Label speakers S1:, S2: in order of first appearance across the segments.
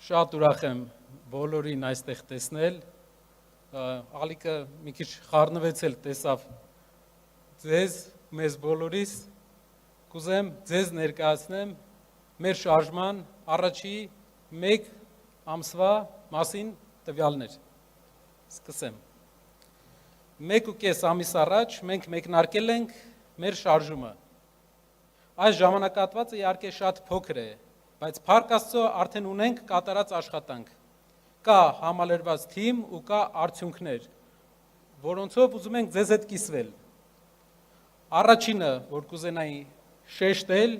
S1: Շատ ուրախ եմ բոլորին այստեղ տեսնել, ալիքը մի քիչ խառնվեցել տեսավ ձեզ, մեզ բոլորիս, կուզեմ ձեզ ներկայացնեմ մեր շարժման առաջի մեկ ամսվա մասին տվյալներ, սկսեմ։ 1.5 ամիս առաջ մենք մեկնարկել ենք մեր շարժումը, այս ժամանակահատվածը իհարկե շատ փոքր է, բայց փառք Աստծո արդեն ունենք կատարած աշխատանք, կա համալրված թիմ ու կա արդյունքներ, որոնցով ուզում ենք ձեզ հետ կիսվել։ Առաջինը, որ կուզենայի շեշտել,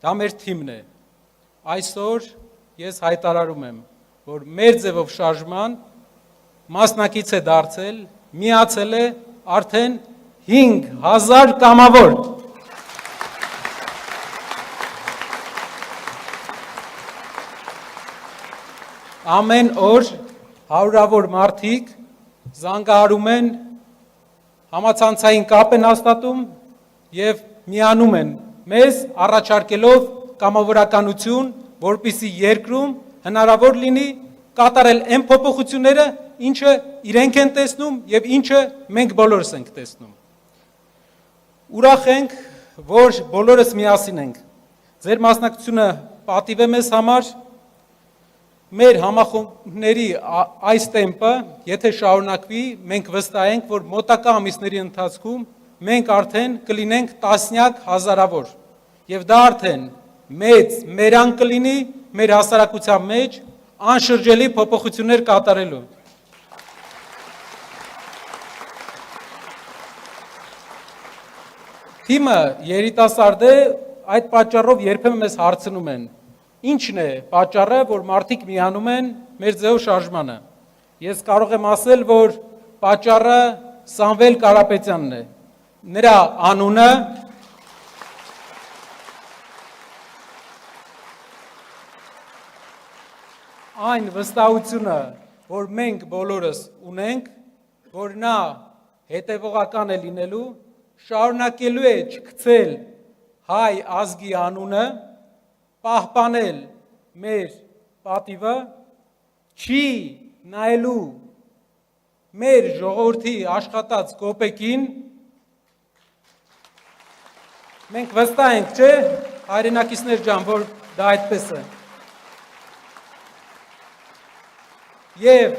S1: դա մեր թիմն է։ Այսօր ես հայտարարում եմ, որ մեր ձևով շարժման մասնակից է դարձել, միացել է արդեն 5000 կամավոր։ Ամեն օր հարյուրավոր մարդիկ զանգահարում են, համացանցային կապ են հաստատում և միանում են մեզ առաջարկելով կամավորականություն, որպեսզի երկրում հնարավոր լինի կատարել այն փոփոխությունները, ինչը իրենք են տեսնում և ինչը մենք բոլորս ենք տեսնում։ Ուրախ ենք, որ բոլորս միասին ենք։ Ձեր մասնակցությունը պատիվ է մեզ համար։ Մեր համախոհների այս տեմպը, եթե շարունակվի, մենք վստահ ենք, որ մոտակա ամիսների ընթացքում մենք արդեն կլինենք տասնյակ հազարավոր, և դա արդեն մեծ մերանգ կլինի մեր հասարակության մեջ անշրջելի փոփոխություններ կատարելու։ Թիմը երիտասարդ է, այդ պատճառով երբեմն մեզ հարցնում են, ինչն է պատճառը, որ մարդիկ միանում են մեր ձևով շարժմանը։ Ես կարող եմ ասել, որ պատճառը Սամվել Կարապետյանն է։ Նրա անունը այն վստահությունը, որ մենք բոլորս ունենք, որ նա հետևողական է լինելու, շարունակելու է չքցել հայ ազգի անունը, պահպանել մեր պատիվը, չի նայելու մեր ժողովրդի աշխատած կոպեկին, մենք վստահ ենք, չէ, հայրենակիցներ ջան, որ դա այդպես է։ Եվ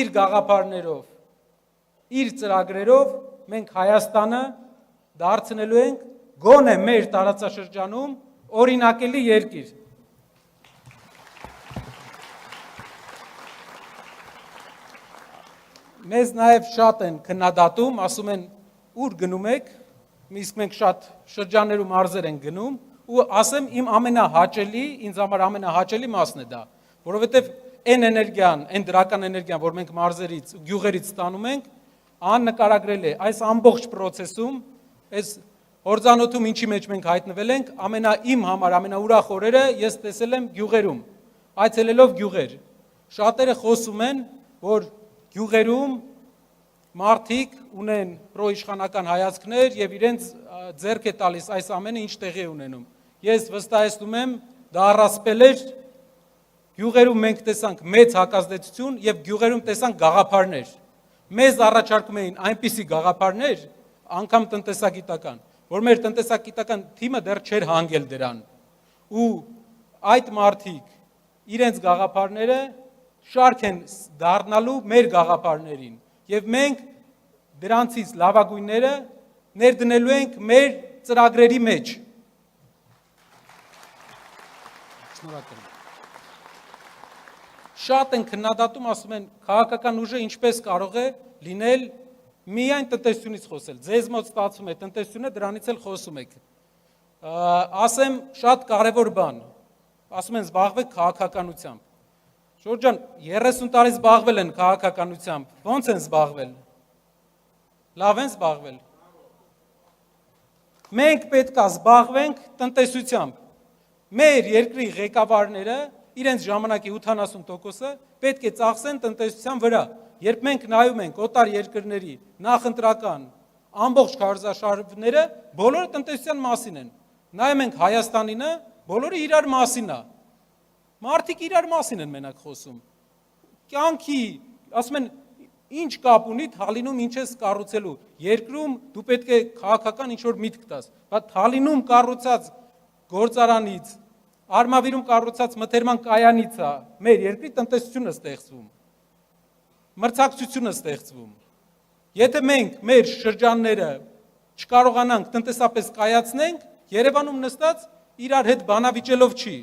S1: իր գաղափարներով, իր ծրագրերով մենք Հայաստանը դարձնելու ենք գոնե մեր տարածաշրջանում օրինակելի երկիր։ Մեզ նաև շատ են քննադատում, ասում են ուր գնում եք, իսկ մենք շատ շրջաններում մարզեր ենք գնում, ու ասեմ իմ ամենահաճելի, ինձ համար ամենահաճելի մասն է դա, որովհետև այն էներգիան, այն դրական էներգիան, որ մենք մարզերից, գյուղերից ստանում ենք, աննկարագրել է այս ամբողջ պրոցեսում, այս հորձանոթում ինչի մեջ մենք հայտնվել ենք, իմ համար ամենաուրախ օրերը ես տեսել եմ գյուղերում, այցելելով գյուղեր։ Շատերը խոսում են, որ գյուղերում մարդիկ ունեն պրոիշխանական հայացքներ և իրենց ձեռք է տալիս այս ամենը ինչ տեղի է ունենում։ Ես վստահեցնում եմ, դա առասպել էր, գյուղերում մենք տեսանք մեծ հակազդեցություն և գյուղերում տեսանք գաղափարներ։ Մեզ առաջարկում էին այնպիսի գաղափարներ, անգամ տնտեսագիտական, որ մեր տնտեսագիտական թիմը դեռ չէր հանգել դրան, ու այդ մարդիկ իրենց գաղափարները շարք են դառնալու մեր գաղափարներին, և մենք դրանցից լավագույնները ներդնելու ենք մեր ծրագրերի մեջ։ Շատ են քննադատում, ասում են, քաղաքական ուժը ինչպես կարող է լինել միայն տնտեսությունից խոսել, ձեզ մոտ ստացվում է տնտեսությունը, դրանից էլ խոսում եք։ Ասեմ շատ կարևոր բան, ասում են զբաղվեք քաղաքականությամբ։ Շորջ ջան, 30 տարի զբաղվել են քաղաքականությամբ, ո՞նց են զբաղվել։ Լավ են զբաղվել։ Մենք պետք է զբաղվենք տնտեսությամբ։ Մեր երկրի ղեկավարները իրենց ժամանակի 80%-ը պետք է ծախսեն տնտեսության վրա։ Երբ մենք նայում ենք օտար երկրների նախընտրական ամբողջ քարոզարշավները, բոլորը տնտեսության մասին են։ Նայում ենք Հայաստանինը, բոլորը իրար մասին է։ Մարդիկ իրար մասին են մենակ խոսում։ Կյանքի, ասում են, ինչ կապ ունի Թալինում ինչ ես կառուցելու։ Երկրում դու պետք է քաղաքական ինչ-որ միտք տաս։ Բայց Թալինում կառուցած գործարանից, Արմավիրում կառուցած մթերման կայանից է մեր երկրի տնտեսությունը ստեղծվում։ Մրցակցությունը ստեղծվում։ Եթե մենք մեր շրջանները չկարողանանք տնտեսապես կայացնենք, Երևանում նստած իրար հետ բանավիճելով չի։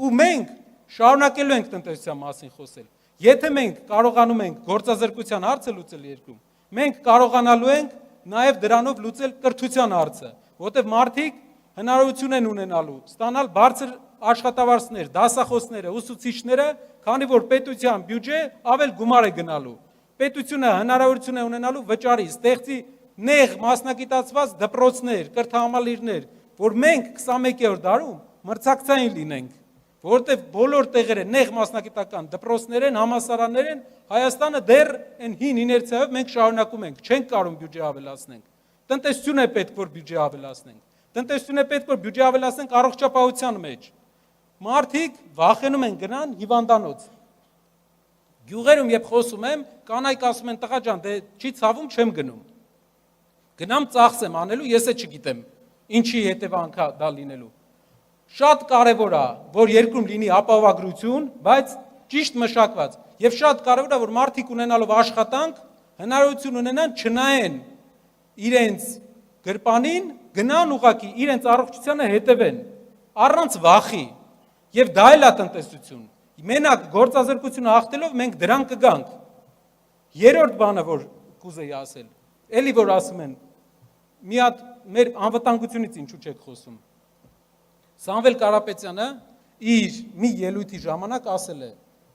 S1: Ու մենք շարունակելու ենք տնտեսության մասին խոսել։ Եթե մենք կարողանում ենք գործազրկության հարցը լուծել երկրում, մենք կարողանալու ենք նաև դրանով լուծել կրթության հարցը, որտեղ մարդիկ հնարավորություն են ունենալու ստանալ բարձր աշխատավարձներ, դասախոսները, ուսուցիչները, քանի որ պետության բյուջե ավել գումար է գնալու։ Պետությունը հնարավորություն է ունենալու վճարի, ստեղծի նեղ մասնագիտացված դպրոցներ, կրթահամալիրներ, որ մենք 21-րդ դարում մրցակցային լինենք, որտեղ բոլոր տեղերը նեղ մասնագիտական դպրոցներ են, համալսարաններ են, Հայաստանը դեռ այն հին իներցիայով մենք շարունակում ենք, չենք կարող բյուջե ավելացնենք։ Տնտեսություն է պետք, որ բյուջե ավելացնենք։ Տնտեսություն է պետք, որ բյուջե ավելացնենք առողջապահության մեջ։ Մարդիկ վախենում են գնան հիվանդանոց։ Գյուղերում երբ խոսում եմ, կանայք ասում են տղա ջան, դե չի ցավում, չեմ գնում։ Գնամ ծախսեմ անելու, ես է չգիտեմ, ինչի հետևանքա դա լինելու։ Շատ կարևոր է, որ երկրում լինի ապահովագրություն, բայց ճիշտ մշակված։ Եվ շատ կարևոր է, որ մարդիկ ունենալով աշխատանք, հնարավորություն ունենան չնայեն իրենց գրպանին, գնան ուղակի իրենց առողջությանը հետևեն, առանց վախի։ Եվ դա էլ է տնտեսություն։ Մենակ գործազրկությունը հաղթելով մենք դրան կգանք։ Երրորդ բանը, որ կուզեի ասել, էլի որ ասում են, մի հատ մեր անվտանգությունից ինչու չեք խոսում։ Սամվել Կարապետյանը իր մի ելույթի ժամանակ ասել է.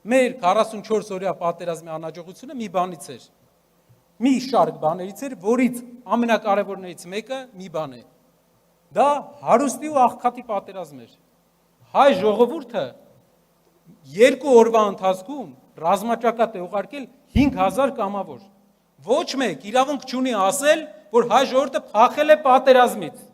S1: մեր 44 օրյա պատերազմի անհաջողությունը մի բանից էր։ Մի շարք բաներից էր, որից ամենակարևորներից մեկը մի բան է։ Դա հարուստի ու աղքատի պատերազմ էր։ Հայ ժողովուրդը 2 օրվա ընթացքում ռազմաճակատ է ուղարկել 5000 կամավոր։ Ոչ մեկ իրավունք չունի ասել, որ հայ ժողովուրդը փախել է պատերազմից։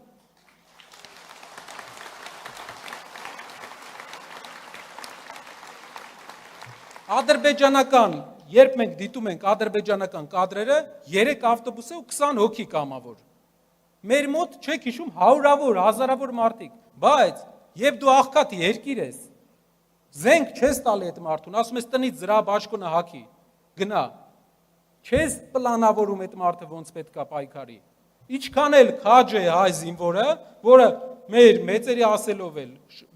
S1: Ադրբեջանական, երբ մենք դիտում ենք ադրբեջանական կադրերը, 3 ավտոբուս է ու 20 հոգի կամավոր։ Մեր մոտ չեք հիշում հարյուրավոր, հազարավոր մարդիկ, բայց երբ դու աղքատ երկիր ես, զենք չես տալի այդ մարդուն, ասում ես տնից զրա բաճկոնը հագի, գնա, չես պլանավորում այդ մարդը ոնց պետք է պայքարի։ Ինչքան էլ քաջ է հայ զինվորը, որը մեր մեծերի ասելով էլ,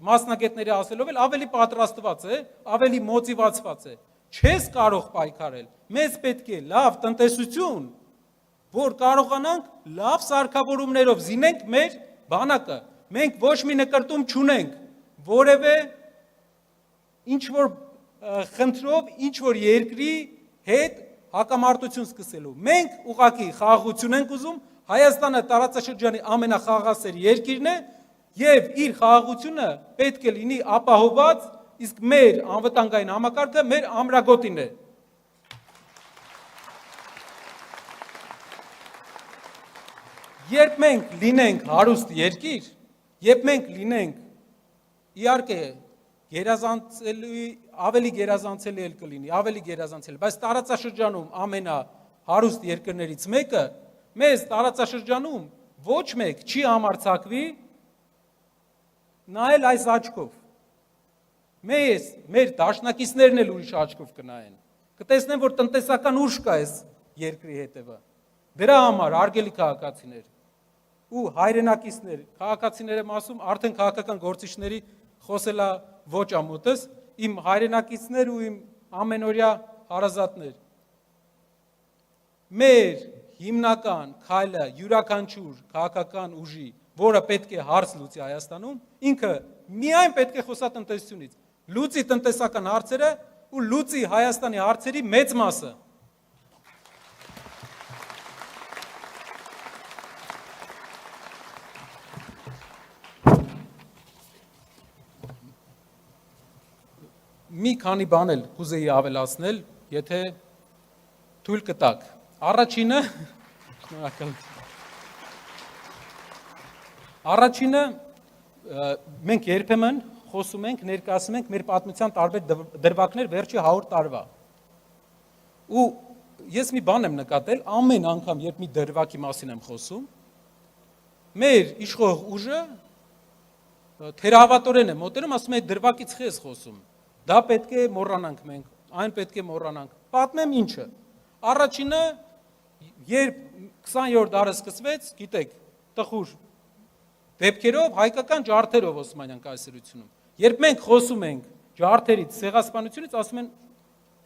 S1: մասնագետների ասելով էլ ավելի պատրաստված է, ավելի մոտիվացված է։ Չես կարող պայքարել։ Մեզ պետք է լավ տնտեսություն, որ կարողանանք լավ սարքավորումներով զինենք մեր բանակը։ Մենք ոչ մի նկրտում չունենք, որևէ ինչ-որ խնդրով, ինչ-որ երկրի հետ հակամարտություն սկսելու։ Մենք ուղղակի խաղաղություն ենք ուզում, Հայաստանը տարածաշրջանի ամենախաղաղասեր երկիրն է եւ իր խաղաղությունը պետք է լինի ապահովված, իսկ մեր անվտանգային համակարգը մեր ամրագոտին է։ Երբ մենք լինենք հարուստ երկիր, երբ մենք լինենք իհարկե ավելի գերազանցելի էլ կլինի, ավելի գերազանցելի, բայց տարածաշրջանում ամենահարուստ երկրներից մեկը, մեզ տարածաշրջանում ոչ մեկ չի համարձակվի նայել այս աչքով։ Մեր դաշնակիցներն էլ ուրիշ աչքով կնայեն։ Կտեսնեն, որ տնտեսական ուժ կա այս երկրի հետևը։ Դրա համար արգելի քաղաքացիներ ու հայրենակիցներ, քաղաքացիներ եմ ասում, արդեն քաղաքական գործիչների խոսելա ոչ ամոթս, իմ հայրենակիցներ ու իմ ամենօրյա հարազատներ։ Մեր հիմնական քայլը յուրաքանչյուր քաղաքական ուժի, որը պետք է հարց լուծի Հայաստանում, ինքը միայն պետք է խոսա տնտեսությունից, լուծի տնտեսական հարցերը ու լուծի Հայաստանի հարցերի մեծ մասը։ Մի քանի բան էլ կուզեի ավելացնել, եթե թույլ կտաք։ Առաջինը մենք երբեմն խոսում ենք, ներկայացնում ենք մեր պատմության տարբեր դրվագներ վերջի 100 տարվա։ Ու ես մի բան եմ նկատել, ամեն անգամ, երբ մի դրվագի մասին եմ խոսում, մեր իշխող ուժը թերահավատորեն է մոտենում, ասում է դրվագից խի ես խոսում։ Դա պետք է մոռանանք մենք, այն պետք է մոռանանք։ Պատմեմ ինչը։ Առաջինը, երբ 20-րդ դարը սկսվեց, գիտեք, տխուր դեպքերով, հայկական ջարդերով Օսմանյան կայսրությունում։ Երբ մենք խոսում ենք ջարդերից, ցեղասպանությունից, ասում են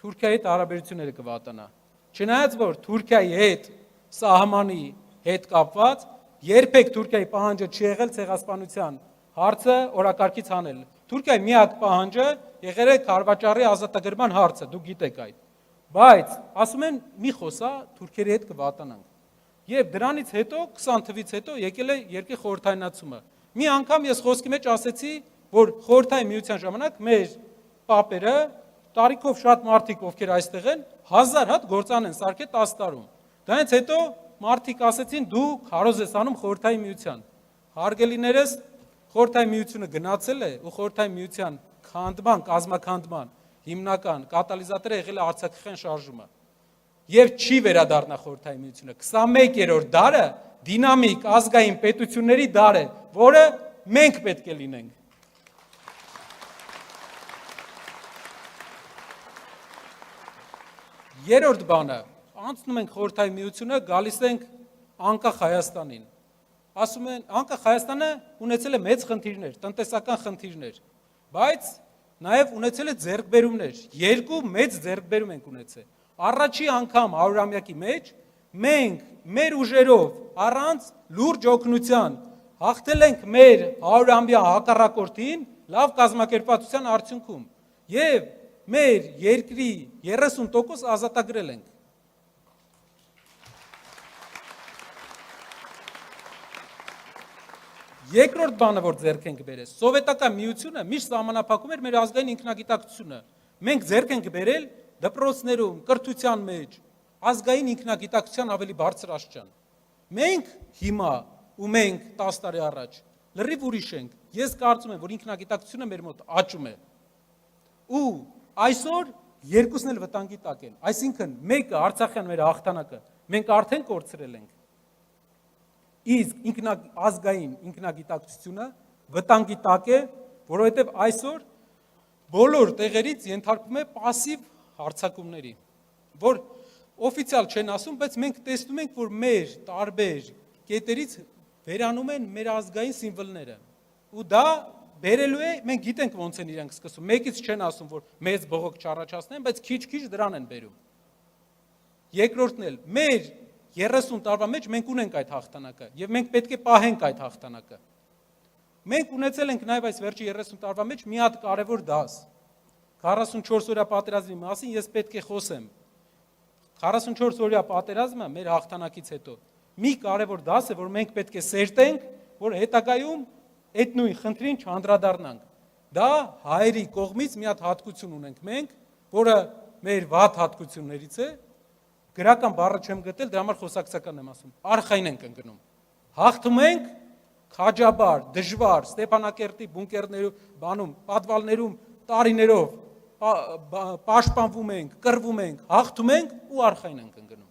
S1: Թուրքիայի հետ հարաբերությունները կվատանա։ Չնայած որ Թուրքիայի հետ սահմանի հետ կապված երբեք Թուրքիայի պահանջը չի եղել ցեղասպանության հարցը օրակարգից հանել։ Թուրքիայի միակ պահանջը եղել է Քարվաճարի ազատագրման հարցը, դուք գիտեք այդ։ Բայց ասում են մի խոսա թուրքերի հետ կվատանանք։ Եվ դրանից հետո 20 թվից հետո եկել է երկրի խորհրդայնացումը։ Մի անգամ ես խոսքի մեջ ասեցի, որ խորհրդային միության ժամանակ մեր պապերը տարիքով շատ մարդիկ ովքեր այստեղ են 1000 հատ գործան են սարքել 10 տարում։ Դրանից հետո մարդիկ ասեցին դու քարոզ ես անում խորհրդային միության։ Հարգելիներս, խորհրդային միությունը գնացել է ու խորհրդային միության քանդման, կազմաքանդման հիմնական կատալիզատորը եղել է Արցախյան շարժումը։ Եվ չի վերադառնա խորհրդային միությունը։ 21-րդ դարը դինամիկ ազգային պետությունների դար է, որը մենք պետք է լինենք։ Երրորդ բանը, անցնում ենք խորհրդային միությունը, գալիս ենք անկախ Հայաստանին։ Ասում են, անկախ Հայաստանը ունեցել է մեծ խնդիրներ, տնտեսական խնդիրներ, բայց նաև ունեցել է ձեռքբերումներ, երկու մեծ ձեռքբերում ենք ունեցել։ Առաջի անգամ 100-ամյակի մեջ մենք մեր ուժերով առանց լուրջ օգնության հաղթել ենք մեր 100-ամյա հակառակորդին լավ կազմակերպվածության արդյունքում եւ մեր երկրի 30% ազատագրել ենք։ Երկրորդ բանը, որ ձեռք ենք բերել, սովետական միությունը միշտ սահմանափակում էր մեր ազգային ինքնագիտակցությունը։ Մենք ձեռք ենք բերել դպրոցներում, կրթության մեջ, ազգային ինքնագիտակցության ավելի բարձր աստիճան։ Մենք հիմա ու մենք 10 տարի առաջ լրիվ ուրիշ ենք։ Ես կարծում եմ, որ ինքնագիտակցությունը մեր մոտ աճում է։ Ու այսօր երկուսն էլ վտանգի տակ են։ Այսինքն մեկը Արցախյան մեր հաղթանակը մենք արդեն կորցրել ենք։ Իսկ ազգային ինքնագիտակցությունը վտանգի տակ է, որովհետև այսօր բոլոր տեղերից ենթարկվում է пассив հարձակումների, որ օֆիցիալ չեն ասում, բայց մենք տեսնում ենք, որ մեր տարբեր կետերից վերանում են մեր ազգային սիմվոլները։ Ու դա բերելու է, մենք գիտենք ոնց են իրենք սկսում։ Մեկից չեն ասում, որ մեծ բողոք չառաջացնեն, բայց քիչ-քիչ դրան են բերում։ Երկրորդն էլ մեր 30 տարվա մեջ մենք ունենք այդ հաղթանակը եւ մենք պետք է պահենք այդ հաղթանակը։ Մենք ունեցել ենք նաեւ այս վերջի 30 տարվա մեջ մի հատ կարևոր դաս։ 44-օրյա պատերազմի մասին ես պետք է խոսեմ։ 44-օրյա պատերազմը մեր հաղթանակից հետո մի կարևոր դաս է, որ մենք պետք է սերտենք, որ հետագայում այդ նույն խնդրին չանդրադառնանք։ Դա հայերի կողմից մի հատ հատկություն ունենք մենք, որը մեր վատ հատկություններից է։ Գրական բառը չեմ գտել, դրա համար խոսակցական եմ ասում։ Արխային ենք ընկնում։ Հաղթում ենք քաջաբար, դժվար, Ստեփանակերտի բունկերներում, բանում, պատվալներում տարիներով պաշտպանվում ենք, կռվում ենք, հաղթում ենք ու արխային ենք ընկնում։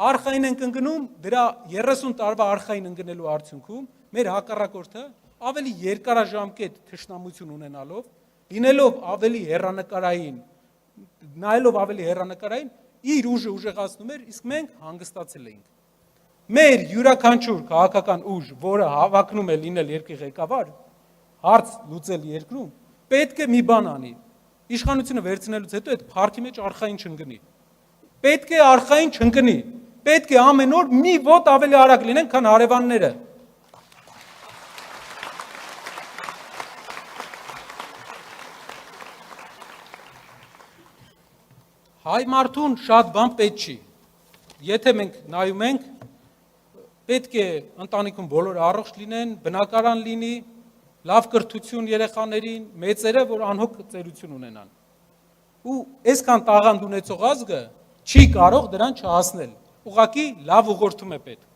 S1: Արխային ենք ընկնում, դրա 30 տարվա արխային ընկնելու արդյունքում մեր հակառակորդը ավելի երկարաժամկետ թշնամություն ունենալով, լինելով ավելի հեռանկարային, նայելով ավելի հեռանկարային իր ուժը ուժեղացնում էր, իսկ մենք հանգստացել էինք։ Մեր յուրաքանչյուր քաղաքական ուժ, որը հավակնում է լինել երկրի ղեկավար, հարց լուծել երկրում, պետք է մի բան անի։ Իշխանությունը վերցնելուց հետո այդ փառքի մեջ արխային չընկնի։ Պետք է արխային չընկնի։ Պետք է ամեն օր մի ոտ ավելի արագ լինենք, քան հարևանները։ Հայ մարդուն շատ բան պետք չի։ Եթե մենք նայում ենք, պետք է ընտանիքում բոլորը առողջ լինեն, բնակարան լինի, լավ կրթություն երեխաներին, մեծերը, որ անհոգ ծերություն ունենան։ Ու այսքան տաղանդ ունեցող ազգը չի կարող դրան չհասնել։ Ուղղակի լավ ուղղորդում է պետք։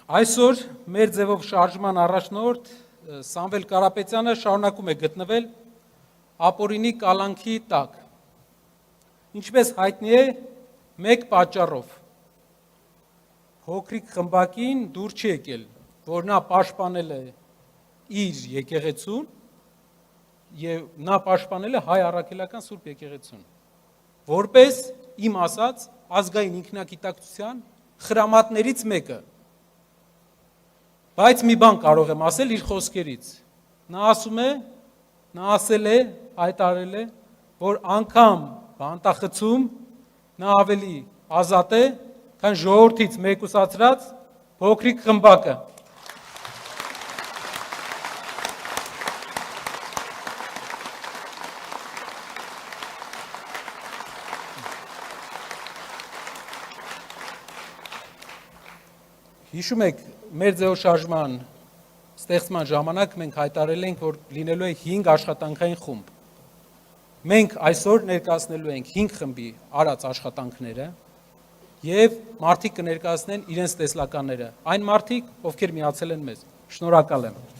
S1: Այսօր մեր ձևով շարժման առաջնորդ Սամվել Կարապետյանը շարունակում է գտնվել ապօրինի կալանքի տակ։ Ինչպես հայտնի է, մեկ պատճառով փոքրիկ խմբակին դուր չի եկել, որ նա պաշտպանել է իր եկեղեցուն եւ նա պաշտպանել է հայ առաքելական Սուրբ եկեղեցուն, որպես իմ ասած ազգային ինքնագիտակցության խրամատներից մեկը։ Բայց մի բան կարող եմ ասել իր խոսքերից։ Նա ասել է, հայտարարել է, որ անգամ բանտախցում նա ավելի ազատ է, քան ժողովրդից մեկուսացրած փոքրիկ խմբակը։ Հիշում եք, մեր ձեւով շարժման ստեղծման ժամանակ մենք հայտարարել ենք, որ լինելու է 5 աշխատանքային խումբ։ Մենք այսօր ներկայացնելու ենք 5 խմբի արած աշխատանքները եւ մարդիկ կներկայացնեն իրենց տեսլականները, այն մարդիկ, ովքեր միացել են մեզ։ Շնորհակալ եմ։